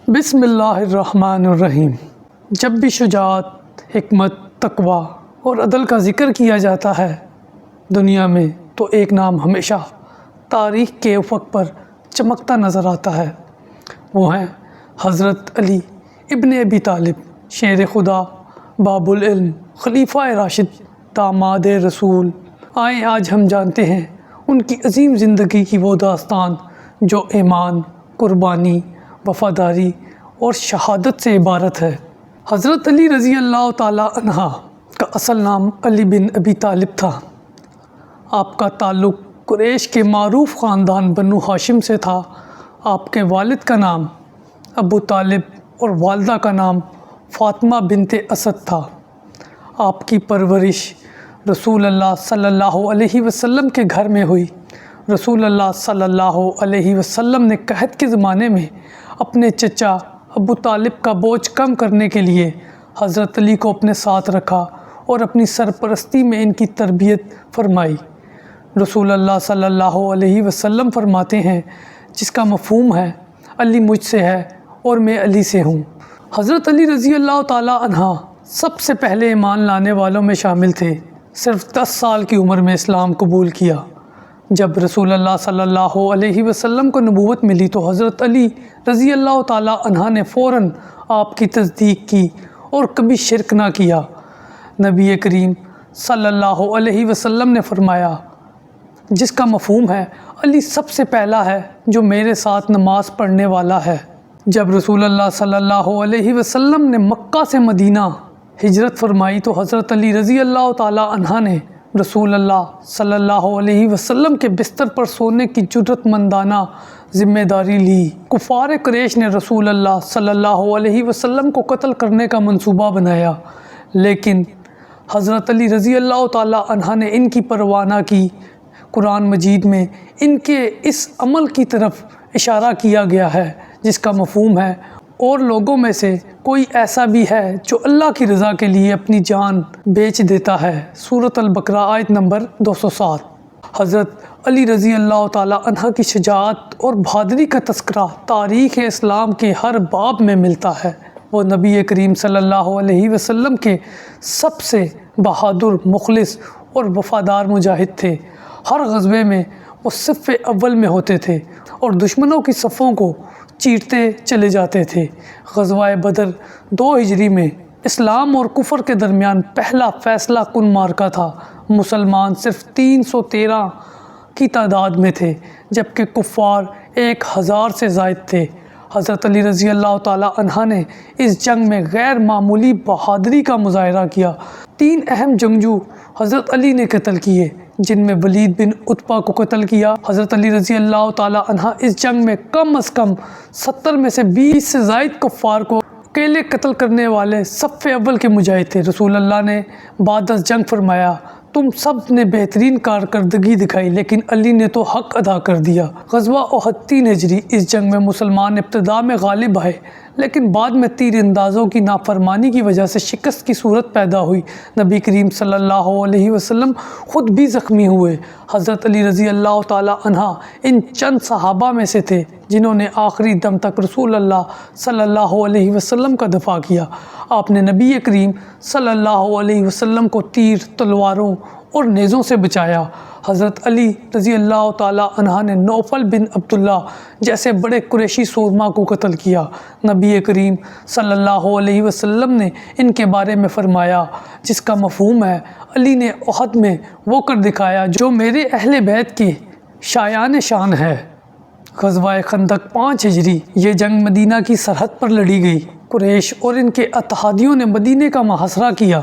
بسم اللہ الرحمن الرحیم۔ جب بھی شجاعت، حکمت، تقوی اور عدل کا ذکر کیا جاتا ہے دنیا میں، تو ایک نام ہمیشہ تاریخ کے افق پر چمکتا نظر آتا ہے۔ وہ ہیں حضرت علی ابن ابی طالب، شیر خدا، باب العلم، خلیفہ راشد، داماد رسول۔ آئیں آج ہم جانتے ہیں ان کی عظیم زندگی کی وہ داستان جو ایمان، قربانی، وفاداری اور شہادت سے عبارت ہے۔ حضرت علی رضی اللہ تعالی عنہ کا اصل نام علی بن ابی طالب تھا۔ آپ کا تعلق قریش کے معروف خاندان بنو ہاشم سے تھا۔ آپ کے والد کا نام ابو طالب اور والدہ کا نام فاطمہ بنت اسد تھا۔ آپ کی پرورش رسول اللہ صلی اللہ علیہ وسلم کے گھر میں ہوئی۔ رسول اللہ صلی اللہ علیہ وسلم نے قحط کے زمانے میں اپنے چچا ابو طالب کا بوجھ کم کرنے کے لیے حضرت علی کو اپنے ساتھ رکھا اور اپنی سرپرستی میں ان کی تربیت فرمائی۔ رسول اللہ صلی اللہ علیہ وسلم فرماتے ہیں، جس کا مفہوم ہے علی مجھ سے ہے اور میں علی سے ہوں۔ حضرت علی رضی اللہ تعالی عنہ سب سے پہلے ایمان لانے والوں میں شامل تھے۔ صرف 10 سال کی عمر میں اسلام قبول کیا۔ جب رسول اللہ صلی اللہ علیہ وسلم کو نبوت ملی تو حضرت علی رضی اللہ تعالی عنہ نے فوراً آپ کی تصدیق کی اور کبھی شرک نہ کیا۔ نبی کریم صلی اللہ علیہ وسلم نے فرمایا، جس کا مفہوم ہے علی سب سے پہلا ہے جو میرے ساتھ نماز پڑھنے والا ہے۔ جب رسول اللہ صلی اللہ علیہ وسلم نے مکہ سے مدینہ ہجرت فرمائی تو حضرت علی رضی اللہ تعالی عنہ نے رسول اللہ صلی اللہ علیہ وسلم کے بستر پر سونے کی جرأت مندانہ ذمہ داری لی۔ کفار قریش نے رسول اللہ صلی اللہ علیہ وسلم کو قتل کرنے کا منصوبہ بنایا، لیکن حضرت علی رضی اللہ تعالی عنہ نے ان کی پرواہ نہ کی۔ قرآن مجید میں ان کے اس عمل کی طرف اشارہ کیا گیا ہے جس کا مفہوم ہے، اور لوگوں میں سے کوئی ایسا بھی ہے جو اللہ کی رضا کے لیے اپنی جان بیچ دیتا ہے۔ سورۃ البقرہ آیت نمبر 207۔ حضرت علی رضی اللہ تعالی عنہ کی شجاعت اور بہادری کا تذکرہ تاریخ اسلام کے ہر باب میں ملتا ہے۔ وہ نبی کریم صلی اللہ علیہ وسلم کے سب سے بہادر، مخلص اور وفادار مجاہد تھے۔ ہر غزوے میں وہ صف اول میں ہوتے تھے اور دشمنوں کی صفوں کو چیرتے چلے جاتے تھے۔ غزوہ بدر 2 ہجری میں اسلام اور کفر کے درمیان پہلا فیصلہ کن معرکہ تھا۔ مسلمان صرف 313 کی تعداد میں تھے جبکہ کفار 1000 سے زائد تھے۔ حضرت علی رضی اللہ تعالی عنہ نے اس جنگ میں غیر معمولی بہادری کا مظاہرہ کیا۔ 3 اہم جنگجو حضرت علی نے قتل کیے، جن میں ولید بن عتبہ کو قتل کیا۔ حضرت علی رضی اللہ تعالی عنہ اس جنگ میں کم از کم 70 میں سے 20 سے زائد کفار کو اکیلے قتل کرنے والے صف اول کے مجاہد تھے۔ رسول اللہ نے بعد از جنگ فرمایا، تم سب نے بہترین کارکردگی دکھائی لیکن علی نے تو حق ادا کر دیا۔ غزوہ احد 3 ہجری، اس جنگ میں مسلمان ابتدا میں غالب آئے لیکن بعد میں تیر اندازوں کی نافرمانی کی وجہ سے شکست کی صورت پیدا ہوئی۔ نبی کریم صلی اللہ علیہ وسلم خود بھی زخمی ہوئے۔ حضرت علی رضی اللہ تعالی عنہ ان چند صحابہ میں سے تھے جنہوں نے آخری دم تک رسول اللہ صلی اللہ علیہ وسلم کا دفاع کیا۔ آپ نے نبی کریم صلی اللہ علیہ وسلم کو تیر، تلواروں اور نیزوں سے بچایا۔ حضرت علی رضی اللہ تعالی عنہ نے نوفل بن عبداللہ جیسے بڑے قریشی سورما کو قتل کیا۔ نبی کریم صلی اللہ علیہ وسلم نے ان کے بارے میں فرمایا، جس کا مفہوم ہے علی نے احد میں وہ کر دکھایا جو میرے اہل بیت کی شایان شان ہے۔ غزوہ خندق 5 ہجری، یہ جنگ مدینہ کی سرحد پر لڑی گئی۔ قریش اور ان کے اتحادیوں نے مدینہ کا محاصرہ کیا۔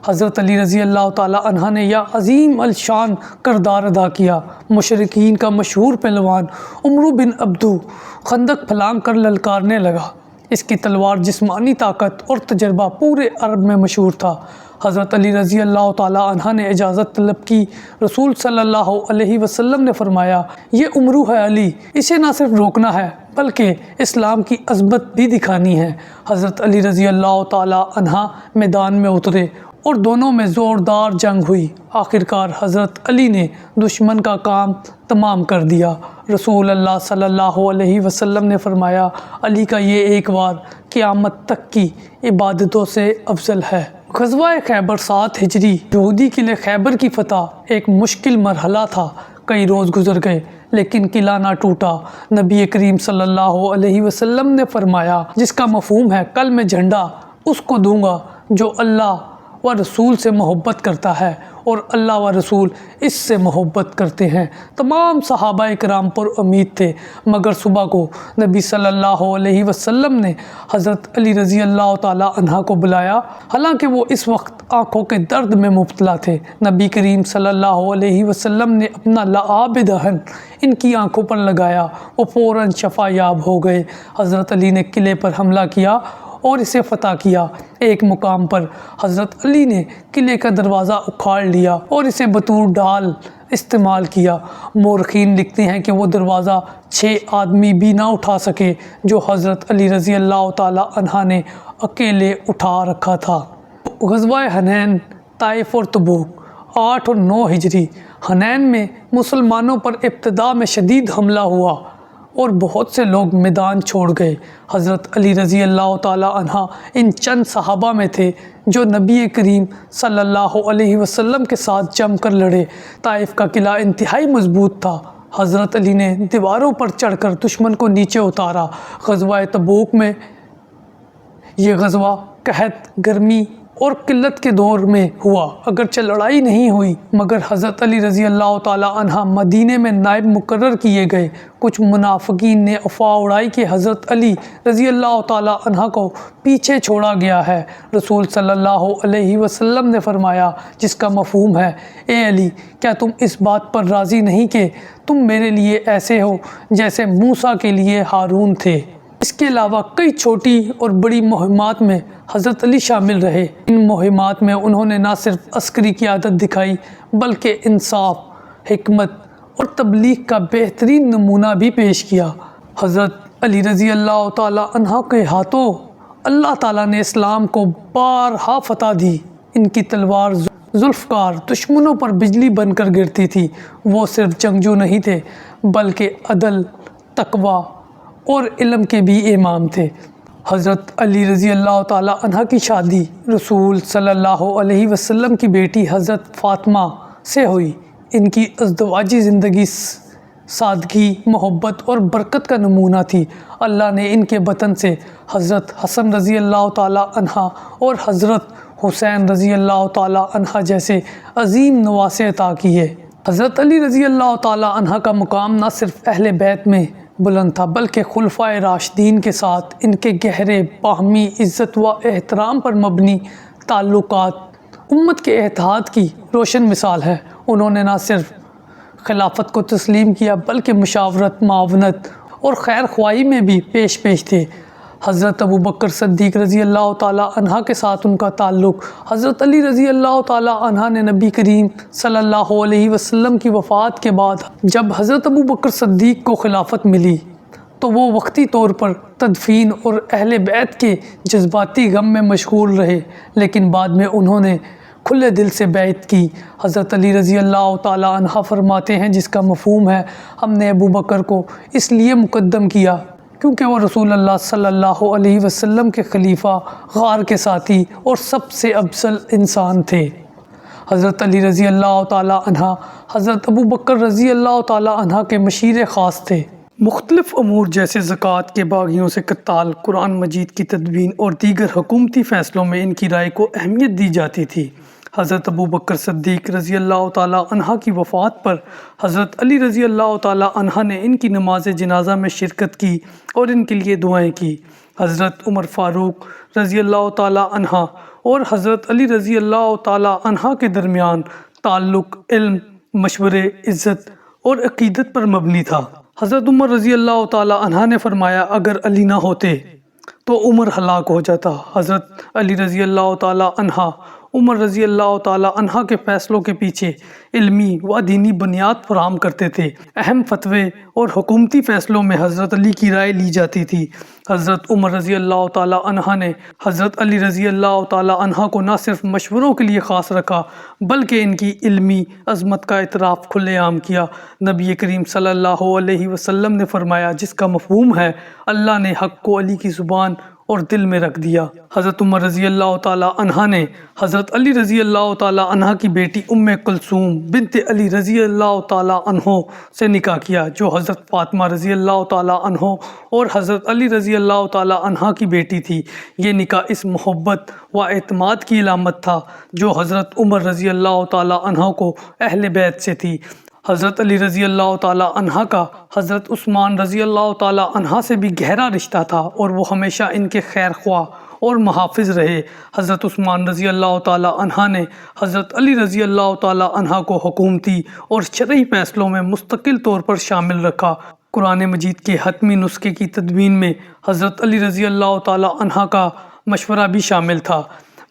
حضرت علی رضی اللہ تعالی عنہ نے یہ عظیم الشان کردار ادا کیا۔ مشرکین کا مشہور پہلوان عمرو بن عبدو خندق پھلانگ کر للکارنے لگا۔ اس کی تلوار، جسمانی طاقت اور تجربہ پورے عرب میں مشہور تھا۔ حضرت علی رضی اللہ تعالی عنہ نے اجازت طلب کی۔ رسول صلی اللہ علیہ وسلم نے فرمایا، یہ عمرو ہے علی، اسے نہ صرف روکنا ہے بلکہ اسلام کی عظمت بھی دکھانی ہے۔ حضرت علی رضی اللہ تعالی عنہ میدان میں اترے اور دونوں میں زوردار جنگ ہوئی۔ آخرکار حضرت علی نے دشمن کا کام تمام کر دیا۔ رسول اللہ صلی اللہ علیہ وسلم نے فرمایا، علی کا یہ ایک وار قیامت تک کی عبادتوں سے افضل ہے۔ غزوہ خیبر 7 ہجری یہودی کے لیے خیبر کی فتح ایک مشکل مرحلہ تھا۔ کئی روز گزر گئے لیکن قلعہ نہ ٹوٹا۔ نبی کریم صلی اللہ علیہ وسلم نے فرمایا، جس کا مفہوم ہے کل میں جھنڈا اس کو دوں گا جو اللہ و رسول سے محبت کرتا ہے اور اللہ و رسول اس سے محبت کرتے ہیں۔ تمام صحابہ کرام پر امید تھے، مگر صبح کو نبی صلی اللہ علیہ وسلم نے حضرت علی رضی اللہ تعالیٰ عنہ کو بلایا، حالانکہ وہ اس وقت آنکھوں کے درد میں مبتلا تھے۔ نبی کریم صلی اللہ علیہ وسلم نے اپنا لعاب دہن ان کی آنکھوں پر لگایا، وہ فوراً شفا یاب ہو گئے۔ حضرت علی نے قلعے پر حملہ کیا اور اسے فتح کیا۔ ایک مقام پر حضرت علی نے قلعے کا دروازہ اکھاڑ لیا اور اسے بطور ڈھال استعمال کیا۔ مورخین لکھتے ہیں کہ وہ دروازہ 6 آدمی بھی نہ اٹھا سکے جو حضرت علی رضی اللہ تعالیٰ عنہ نے اکیلے اٹھا رکھا تھا۔ غزوہ حنین، طائف اور تبوک 8 اور 9 ہجری۔ حنین میں مسلمانوں پر ابتدا میں شدید حملہ ہوا اور بہت سے لوگ میدان چھوڑ گئے۔ حضرت علی رضی اللہ تعالیٰ عنہ ان چند صحابہ میں تھے جو نبی کریم صلی اللہ علیہ وسلم کے ساتھ جم کر لڑے۔ طائف کا قلعہ انتہائی مضبوط تھا۔ حضرت علی نے دیواروں پر چڑھ کر دشمن کو نیچے اتارا۔ غزوہ تبوک میں یہ غزوہ قحط، گرمی اور قلت کے دور میں ہوا۔ اگرچہ لڑائی نہیں ہوئی مگر حضرت علی رضی اللہ تعالیٰ عنہ مدینے میں نائب مقرر کیے گئے۔ کچھ منافقین نے افواہ اڑائی کہ حضرت علی رضی اللہ تعالیٰ عنہ کو پیچھے چھوڑا گیا ہے۔ رسول صلی اللہ علیہ وسلم نے فرمایا، جس کا مفہوم ہے، اے علی، کیا تم اس بات پر راضی نہیں کہ تم میرے لیے ایسے ہو جیسے موسیٰ کے لیے ہارون تھے؟ اس کے علاوہ کئی چھوٹی اور بڑی مہمات میں حضرت علی شامل رہے۔ ان مہمات میں انہوں نے نہ صرف عسکری قیادت دکھائی بلکہ انصاف، حکمت اور تبلیغ کا بہترین نمونہ بھی پیش کیا۔ حضرت علی رضی اللہ تعالیٰ عنہ کے ہاتھوں اللہ تعالیٰ نے اسلام کو بارہا فتح دی۔ ان کی تلوار ذوالفقار دشمنوں پر بجلی بن کر گرتی تھی۔ وہ صرف جنگجو نہیں تھے بلکہ عدل، تقوی اور علم کے بھی امام تھے۔ حضرت علی رضی اللہ تعالیٰ عنہ کی شادی رسول صلی اللہ علیہ وسلم کی بیٹی حضرت فاطمہ سے ہوئی۔ ان کی ازدواجی زندگی سادگی، محبت اور برکت کا نمونہ تھی۔ اللہ نے ان کے بطن سے حضرت حسن رضی اللہ تعالیٰ عنہ اور حضرت حسین رضی اللہ تعالیٰ عنہ جیسے عظیم نواسے عطا کیے۔ حضرت علی رضی اللہ تعالیٰ عنہ کا مقام نہ صرف اہل بیت میں بلند تھا بلکہ خلفائے راشدین کے ساتھ ان کے گہرے باہمی عزت و احترام پر مبنی تعلقات امت کے اتحاد کی روشن مثال ہے۔ انہوں نے نہ صرف خلافت کو تسلیم کیا بلکہ مشاورت، معاونت اور خیر خواہی میں بھی پیش تھے۔ حضرت ابوبکر صدیق رضی اللہ تعالیٰ عنہ کے ساتھ ان کا تعلق، حضرت علی رضی اللہ تعالیٰ عنہ نے نبی کریم صلی اللہ علیہ وسلم کی وفات کے بعد جب حضرت ابوبکر صدیق کو خلافت ملی تو وہ وقتی طور پر تدفین اور اہل بیت کے جذباتی غم میں مشغول رہے، لیکن بعد میں انہوں نے کھلے دل سے بیعت کی۔ حضرت علی رضی اللہ تعالیٰ عنہ فرماتے ہیں، جس کا مفہوم ہے، ہم نے ابوبکر کو اس لیے مقدم کیا کیونکہ وہ رسول اللہ صلی اللہ علیہ وسلم کے خلیفہ، غار کے ساتھی اور سب سے افضل انسان تھے۔ حضرت علی رضی اللہ تعالیٰ عنہ حضرت ابوبکر رضی اللہ تعالیٰ عنہ کے مشیر خاص تھے۔ مختلف امور جیسے زکوٰۃ کے باغیوں سے قتال، قرآن مجید کی تدوین اور دیگر حکومتی فیصلوں میں ان کی رائے کو اہمیت دی جاتی تھی۔ حضرت ابوبکر صدیق رضی اللہ تعالیٰ عنہ کی وفات پر حضرت علی رضی اللہ تعالیٰ عنہ نے ان کی نماز جنازہ میں شرکت کی اور ان کے لیے دعائیں کی۔ حضرت عمر فاروق رضی اللہ تعالیٰ عنہ اور حضرت علی رضی اللہ تعالیٰ عنہ کے درمیان تعلق علم، مشورے، عزت اور عقیدت پر مبنی تھا۔ حضرت عمر رضی اللہ تعالیٰ عنہ نے فرمایا، اگر علی نہ ہوتے تو عمر ہلاک ہو جاتا۔ حضرت علی رضی اللہ تعالیٰ عنہ عمر رضی اللہ تعالی عنہ کے فیصلوں کے پیچھے علمی و دینی بنیاد فراہم کرتے تھے۔ اہم فتوے اور حکومتی فیصلوں میں حضرت علی کی رائے لی جاتی تھی۔ حضرت عمر رضی اللہ تعالی عنہ نے حضرت علی رضی اللہ تعالی عنہ کو نہ صرف مشوروں کے لیے خاص رکھا بلکہ ان کی علمی عظمت کا اعتراف کھلے عام کیا۔ نبی کریم صلی اللہ علیہ وسلم نے فرمایا، جس کا مفہوم ہے اللہ نے حق کو علی کی زبان اور دل میں رکھ دیا۔ حضرت عمر رضی اللہ تعالی عنہ نے حضرت علی رضی اللہ تعالی عنہ کی بیٹی ام کلثوم بنت علی رضی اللہ تعالی عنہ سے نکاح کیا، جو حضرت فاطمہ رضی اللہ تعالی عنہ اور حضرت علی رضی اللہ تعالی عنہ کی بیٹی تھی۔ یہ نکاح اس محبت و اعتماد کی علامت تھا جو حضرت عمر رضی اللہ تعالی عنہ کو اہل بیت سے تھی۔ حضرت علی رضی اللہ تعالی عنہ کا حضرت عثمان رضی اللہ تعالی عنہ سے بھی گہرا رشتہ تھا اور وہ ہمیشہ ان کے خیر خواہ اور محافظ رہے۔ حضرت عثمان رضی اللہ تعالی عنہ نے حضرت علی رضی اللہ تعالی عنہ کو حکومتی اور شرعی فیصلوں میں مستقل طور پر شامل رکھا۔ قرآن مجید کے حتمی نسخے کی تدوین میں حضرت علی رضی اللہ تعالی عنہ کا مشورہ بھی شامل تھا۔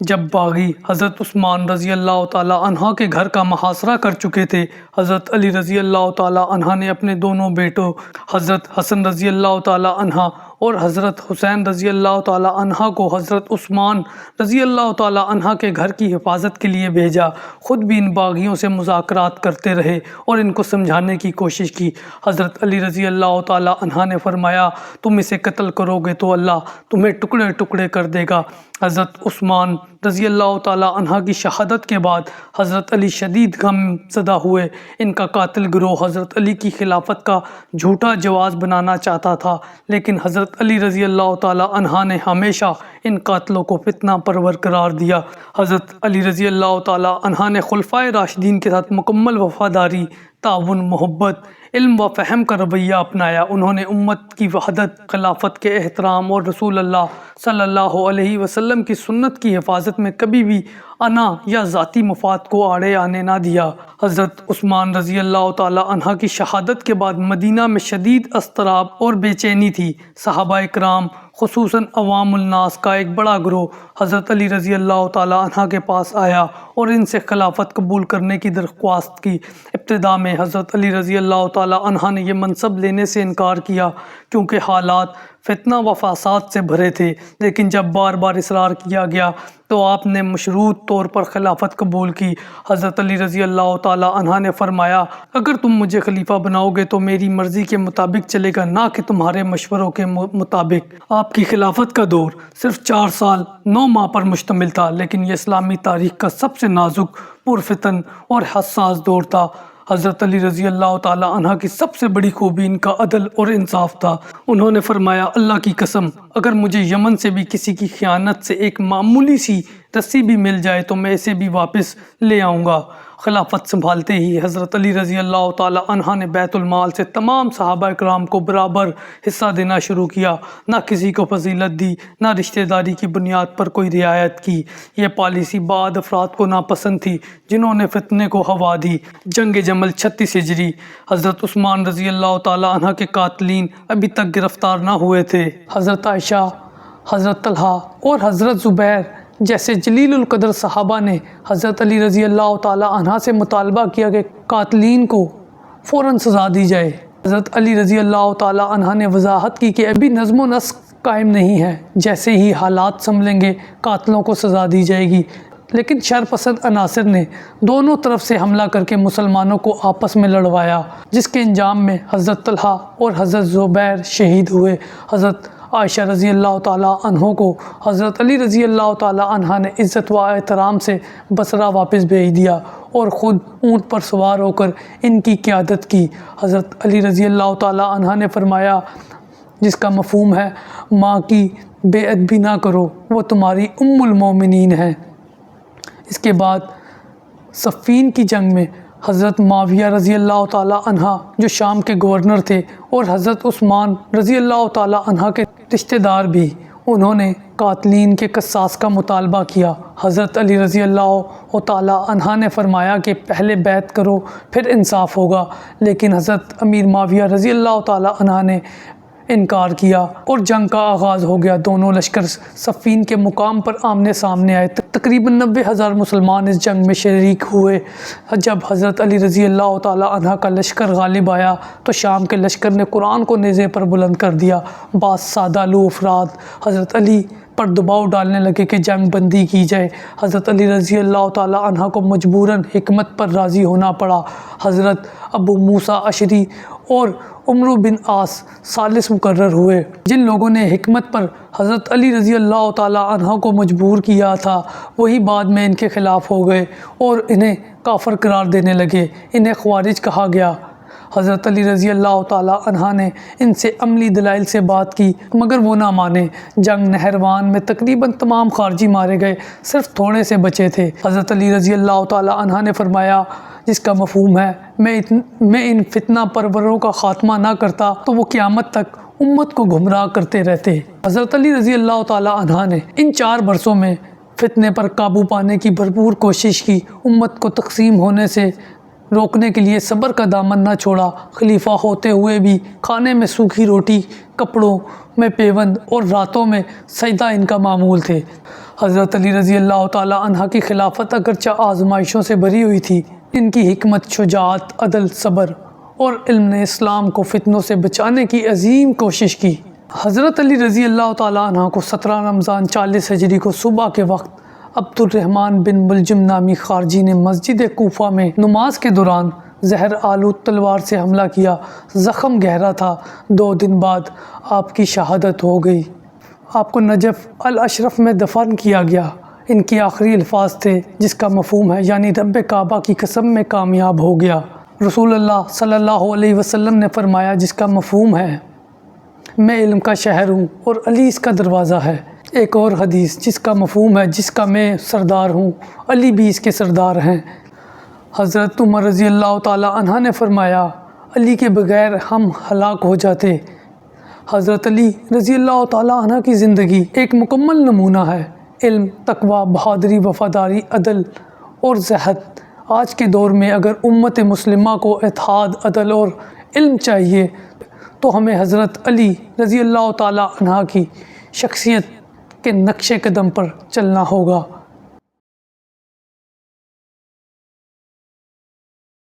جب باغی حضرت عثمان رضی اللہ تعالی عنہ کے گھر کا محاصرہ کر چکے تھے، حضرت علی رضی اللہ تعالی عنہ نے اپنے دونوں بیٹوں حضرت حسن رضی اللہ تعالی عنہ اور حضرت حسین رضی اللہ تعالی عنہ کو حضرت عثمان رضی اللہ تعالی عنہ کے گھر کی حفاظت کے لیے بھیجا۔ خود بھی ان باغیوں سے مذاکرات کرتے رہے اور ان کو سمجھانے کی کوشش کی۔ حضرت علی رضی اللہ تعالی عنہ نے فرمایا، تم اسے قتل کرو گے تو اللہ تمہیں ٹکڑے ٹکڑے کر دے گا۔ حضرت عثمان رضی اللہ تعالی عنہ کی شہادت کے بعد حضرت علی شدید غم زدہ ہوئے۔ ان کا قاتل گروہ حضرت علی کی خلافت کا جھوٹا جواز بنانا چاہتا تھا، لیکن حضرت علی رضی اللہ تعالی عنہ نے ہمیشہ ان قاتلوں کو فتنہ پرور قرار دیا۔ حضرت علی رضی اللہ تعالی عنہ نے خلفائے راشدین کے ساتھ مکمل وفاداری، تعاون، محبت، علم و فہم کا رویہ اپنایا۔ انہوں نے امت کی وحدت، خلافت کے احترام اور رسول اللہ صلی اللہ علیہ وسلم کی سنت کی حفاظت میں کبھی بھی انا یا ذاتی مفاد کو آڑے آنے نہ دیا۔ حضرت عثمان رضی اللہ تعالی عنہ کی شہادت کے بعد مدینہ میں شدید اضطراب اور بے چینی تھی۔ صحابہ کرام خصوصاً عوام الناس کا ایک بڑا گروہ حضرت علی رضی اللہ تعالی عنہ کے پاس آیا اور ان سے خلافت قبول کرنے کی درخواست کی۔ ابتدا میں حضرت علی رضی اللہ تعالی عنہ نے یہ منصب لینے سے انکار کیا کیونکہ حالات فتنہ و فساد سے بھرے تھے، لیکن جب بار بار اصرار کیا گیا تو آپ نے مشروط طور پر خلافت قبول کی۔ حضرت علی رضی اللہ تعالی عنہ نے فرمایا، اگر تم مجھے خلیفہ بناؤ گے تو میری مرضی کے مطابق چلے گا، نہ کہ تمہارے مشوروں کے مطابق۔ آپ کی خلافت کا دور صرف 4 سال 9 ماہ پر مشتمل تھا، لیکن یہ اسلامی تاریخ کا سب سے نازک، پرفتن اور حساس دور تھا۔ حضرت علی رضی اللہ تعالی عنہ کی سب سے بڑی خوبی ان کا عدل اور انصاف تھا۔ انہوں نے فرمایا، اللہ کی قسم، اگر مجھے یمن سے بھی کسی کی خیانت سے ایک معمولی سی رسی بھی مل جائے تو میں اسے بھی واپس لے آؤں گا۔ خلافت سنبھالتے ہی حضرت علی رضی اللہ تعالی عنہ نے بیت المال سے تمام صحابہ کرام کو برابر حصہ دینا شروع کیا، نہ کسی کو فضیلت دی، نہ رشتہ داری کی بنیاد پر کوئی رعایت کی۔ یہ پالیسی بعض افراد کو ناپسند تھی جنہوں نے فتنے کو ہوا دی۔ جنگ جمل 36 ہجری، حضرت عثمان رضی اللہ تعالی عنہ کے قاتلین ابھی تک گرفتار نہ ہوئے تھے۔ حضرت عائشہ، حضرت طلحہ اور حضرت زبیر جیسے جلیل القدر صحابہ نے حضرت علی رضی اللہ تعالی عنہ سے مطالبہ کیا کہ قاتلین کو فوراً سزا دی جائے۔ حضرت علی رضی اللہ تعالی عنہ نے وضاحت کی کہ ابھی نظم و نسق قائم نہیں ہے، جیسے ہی حالات سنبھلیں گے قاتلوں کو سزا دی جائے گی۔ لیکن شرپسند عناصر نے دونوں طرف سے حملہ کر کے مسلمانوں کو آپس میں لڑوایا، جس کے انجام میں حضرت طلحہ اور حضرت زبیر شہید ہوئے۔ حضرت عائشہ رضی اللہ تعالیٰ عنہ کو حضرت علی رضی اللہ تعالیٰ عنہ نے عزت و احترام سے بصرہ واپس بھیج دیا اور خود اونٹ پر سوار ہو کر ان کی قیادت کی۔ حضرت علی رضی اللہ تعالیٰ عنہ نے فرمایا، جس کا مفہوم ہے ماں کی بے ادبی نہ کرو، وہ تمہاری ام المومنین ہے۔ اس کے بعد صفین کی جنگ میں حضرت معاویہ رضی اللہ تعالیٰ عنہ جو شام کے گورنر تھے اور حضرت عثمان رضی اللہ تعالیٰ عنہ کے رشتہ دار بھی، انہوں نے قاتلین کے قصاص کا مطالبہ کیا۔ حضرت علی رضی اللہ تعالیٰ عنہ نے فرمایا کہ پہلے بیعت کرو پھر انصاف ہوگا، لیکن حضرت امیر معاویہ رضی اللہ تعالیٰ عنہ نے انکار کیا اور جنگ کا آغاز ہو گیا۔ دونوں لشکر صفین کے مقام پر آمنے سامنے آئے۔ تقریباً 90,000 مسلمان اس جنگ میں شریک ہوئے۔ جب حضرت علی رضی اللہ تعالی عنہ کا لشکر غالب آیا تو شام کے لشکر نے قرآن کو نیزے پر بلند کر دیا۔ بعض سادہ لو افراد حضرت علی پر دباؤ ڈالنے لگے کہ جنگ بندی کی جائے۔ حضرت علی رضی اللہ تعالی عنہ کو مجبوراً حکمت پر راضی ہونا پڑا۔ حضرت ابو موسیٰ اشعری اور عمرو بن عاص ثالث مقرر ہوئے۔ جن لوگوں نے حکمت پر حضرت علی رضی اللہ تعالی عنہ کو مجبور کیا تھا وہی بعد میں ان کے خلاف ہو گئے اور انہیں کافر قرار دینے لگے۔ انہیں خوارج کہا گیا۔ حضرت علی رضی اللہ تعالی عنہ نے ان سے عملی دلائل سے بات کی مگر وہ نہ مانے۔ جنگ نہروان میں تقریباً تمام خارجی مارے گئے، صرف تھوڑے سے بچے تھے۔ حضرت علی رضی اللہ تعالی عنہ نے فرمایا، جس کا مفہوم ہے میں ان فتنہ پروروں کا خاتمہ نہ کرتا تو وہ قیامت تک امت کو گمراہ کرتے رہتے۔ حضرت علی رضی اللہ تعالی عنہ نے ان 4 برسوں میں فتنے پر قابو پانے کی بھرپور کوشش کی۔ امت کو تقسیم ہونے سے روکنے کے لیے صبر کا دامن نہ چھوڑا۔ خلیفہ ہوتے ہوئے بھی کھانے میں سوکھی روٹی، کپڑوں میں پیوند اور راتوں میں سجدہ ان کا معمول تھے۔ حضرت علی رضی اللہ تعالی عنہ کی خلافت اگرچہ آزمائشوں سے بھری ہوئی تھی، ان کی حکمت، شجاعت، عدل، صبر اور علم نے اسلام کو فتنوں سے بچانے کی عظیم کوشش کی۔ حضرت علی رضی اللہ تعالی عنہ کو 17 رمضان 40 ہجری کو صبح کے وقت عبد الرحمن بن ملجم نامی خارجی نے مسجد کوفہ میں نماز کے دوران زہر آلود تلوار سے حملہ کیا۔ زخم گہرا تھا۔ 2 دن بعد آپ کی شہادت ہو گئی۔ آپ کو نجف الاشرف میں دفن کیا گیا۔ ان کی آخری الفاظ تھے جس کا مفہوم ہے یعنی رب کعبہ کی قسم میں کامیاب ہو گیا۔ رسول اللہ صلی اللہ علیہ وسلم نے فرمایا جس کا مفہوم ہے میں علم کا شہر ہوں اور علی اس کا دروازہ ہے۔ ایک اور حدیث جس کا مفہوم ہے جس کا میں سردار ہوں علی بھی اس کے سردار ہیں۔ حضرت عمر رضی اللہ تعالی عنہ نے فرمایا علی کے بغیر ہم ہلاک ہو جاتے۔ حضرت علی رضی اللہ تعالی عنہ کی زندگی ایک مکمل نمونہ ہے۔ علم، تقوی، بہادری، وفاداری، عدل اور زہد۔ آج کے دور میں اگر امت مسلمہ کو اتحاد، عدل اور علم چاہیے تو ہمیں حضرت علی رضی اللہ تعالی عنہ کی شخصیت کے نقش قدم پر چلنا ہوگا۔